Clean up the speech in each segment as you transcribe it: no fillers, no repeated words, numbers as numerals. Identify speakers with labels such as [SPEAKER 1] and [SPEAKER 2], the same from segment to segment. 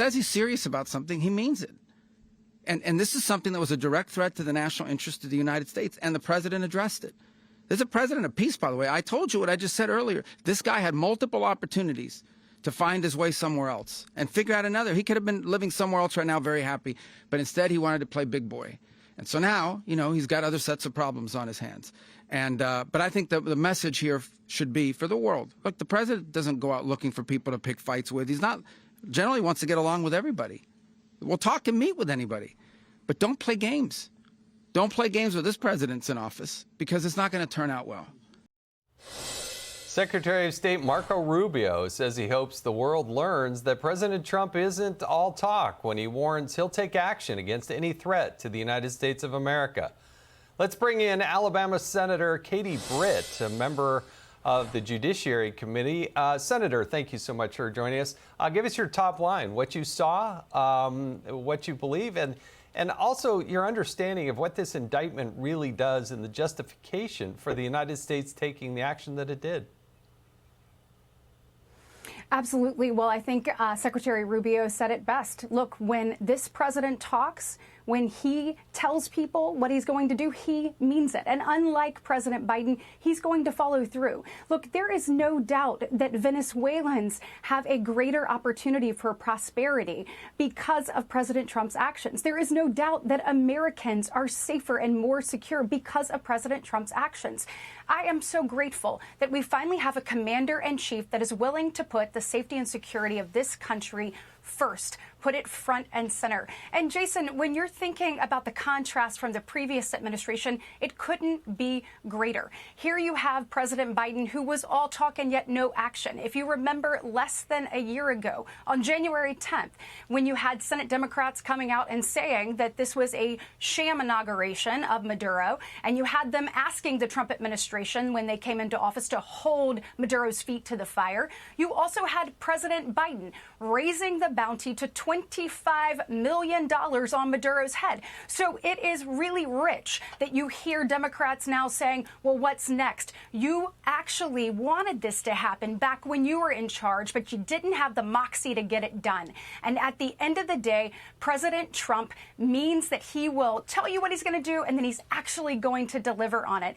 [SPEAKER 1] says he's serious about something, he means it. And this is something that was a direct threat to the national interest of the United States, and the president addressed it. There's a president of peace, by the way. I told you what I just said earlier. This guy had multiple opportunities to find his way somewhere else and figure out another. He could have been living somewhere else right now, very happy, but instead he wanted to play big boy. And so now, you know, he's got other sets of problems on his hands. And but I think that the message here should be for the world. Look, the president doesn't go out looking for people to pick fights with. He's not generally wants to get along with everybody. We'll talk and meet with anybody, but don't play games. Don't play games with this president's in office, because it's not going to turn out well.
[SPEAKER 2] Secretary of State Marco Rubio says he hopes the world learns that President Trump isn't all talk when he warns he'll take action against any threat to the United States of America. Let's bring in Alabama Senator Katie Britt, a member of the Judiciary Committee. Senator, thank you so much for joining us. Give us your top line, what you saw, what you believe, and also your understanding of what this indictment really does and the justification for the United States taking the action that it did.
[SPEAKER 3] Absolutely. Well, I think Secretary Rubio said it best. Look, when this president talks, when he tells people what he's going to do, he means it. And unlike President Biden, he's going to follow through. Look, there is no doubt that Venezuelans have a greater opportunity for prosperity because of President Trump's actions. There is no doubt that Americans are safer and more secure because of President Trump's actions. I am so grateful that we finally have a commander-in-chief that is willing to put the safety and security of this country first, put it front and center. And Jason, when you're thinking about the contrast from the previous administration, it couldn't be greater. Here you have President Biden, who was all talk and yet no action. If you remember less than a year ago, on January 10th, when you had Senate Democrats coming out and saying that this was a sham inauguration of Maduro, and you had them asking the Trump administration when they came into office to hold Maduro's feet to the fire, you also had President Biden raising the bounty to $25 million on Maduro's head. So it is really rich that you hear Democrats now saying, well, what's next? You actually wanted this to happen back when you were in charge, but you didn't have the moxie to get it done. And at the end of the day, President Trump means that he will tell you what he's going to do, and then he's actually going to deliver on it.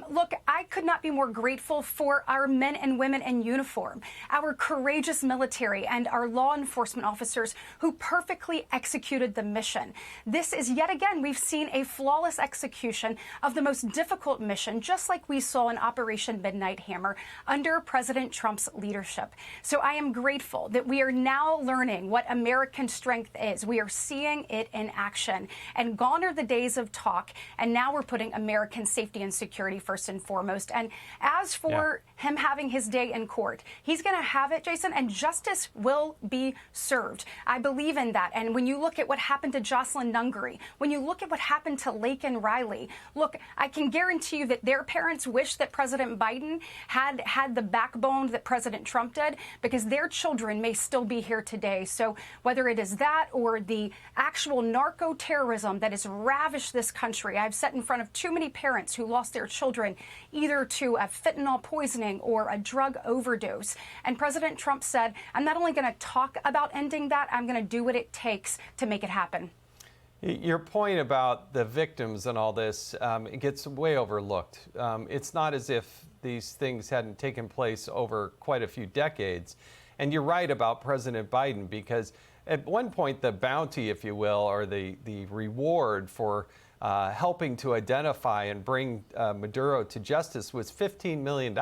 [SPEAKER 3] Look, I could not be more grateful for our men and women in uniform, our courageous military, and our law enforcement officers who perfectly executed the mission. This is yet again, we've seen a flawless execution of the most difficult mission, just like we saw in Operation Midnight Hammer under President Trump's leadership. So I am grateful that we are now learning what American strength is. We are seeing it in action, and gone are the days of talk. And now we're putting American safety and security first and foremost. And as for him having his day in court, he's going to have it, Jason, and justice will be served. I believe in that. And when you look at what happened to Jocelyn Nungary, when you look at what happened to Laken Riley, look, I can guarantee you that their parents wish that President Biden had the backbone that President Trump did, because their children may still be here today. So whether it is that or the actual narco terrorism that has ravished this country, I've sat in front of too many parents who lost their children either to a fentanyl poisoning or a drug overdose. And President Trump said, I'm not only going to talk about ending that, I'm going to do what it takes to make it happen.
[SPEAKER 2] Your point about the victims and all this, it gets way overlooked. It's not as if these things hadn't taken place over quite a few decades. And you're right about President Biden, because at one point the bounty, if you will, or the reward for helping to identify and bring Maduro to justice was $15 million.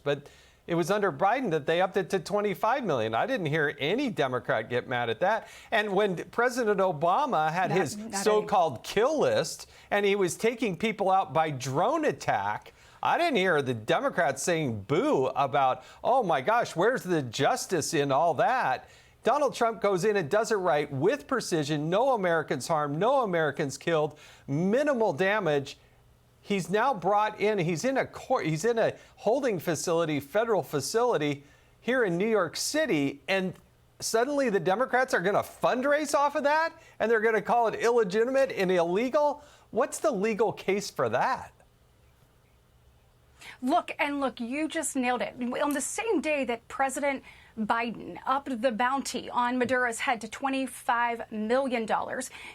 [SPEAKER 2] But it was under Biden that they upped it to $25 million. I didn't hear any Democrat get mad at that. And when President Obama had his so-called kill list and he was taking people out by drone attack, I didn't hear the Democrats saying boo about, oh my gosh, where's the justice in all that? Donald Trump goes in and does it right with precision. No Americans harmed, no Americans killed, minimal damage. He's now brought in, he's in a holding facility, federal facility here in New York City, and suddenly the Democrats are going to fundraise off of that, and they're going to call it illegitimate and illegal? What's the legal case for that?
[SPEAKER 3] Look, you just nailed it. On the same day that President Biden upped the bounty on Maduro's head to $25 million.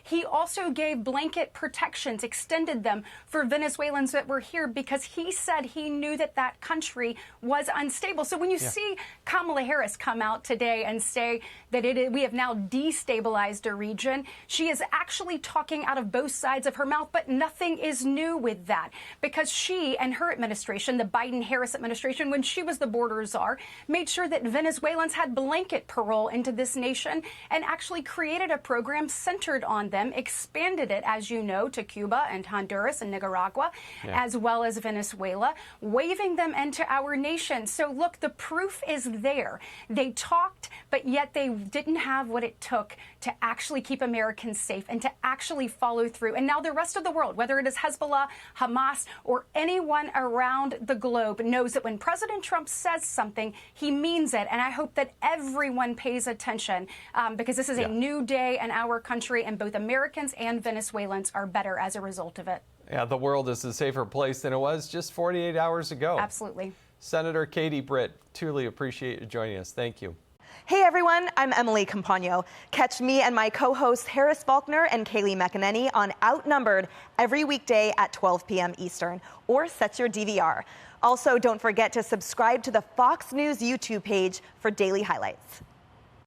[SPEAKER 3] He also gave blanket protections, extended them for Venezuelans that were here because he said he knew that that country was unstable. So when you see Kamala Harris come out today and say that we have now destabilized a region, she is actually talking out of both sides of her mouth, but nothing is new with that because she and her administration, the Biden-Harris administration, when she was the border czar, made sure that Venezuelans had blanket parole into this nation and actually created a program centered on them, expanded it, as you know, to Cuba and Honduras and Nicaragua, as well as Venezuela, waving them into our nation. So look, the proof is there. They talked, but yet they didn't have what it took to actually keep Americans safe and to actually follow through. And now the rest of the world, whether it is Hezbollah, Hamas, or anyone around the globe, knows that when President Trump says something, he means it. And I hope that everyone pays attention because this is a new day in our country, and both Americans and Venezuelans are better as a result of it.
[SPEAKER 2] Yeah, the world is a safer place than it was just 48 hours ago.
[SPEAKER 3] Absolutely.
[SPEAKER 2] Senator Katie Britt, truly appreciate you joining us. Thank you.
[SPEAKER 4] Hey everyone, I'm Emily Campagno. Catch me and my co-hosts Harris Faulkner and Kaylee McEnany on Outnumbered every weekday at 12 p.m. Eastern, or set your DVR. Also, don't forget to subscribe to the Fox News YouTube page for daily highlights.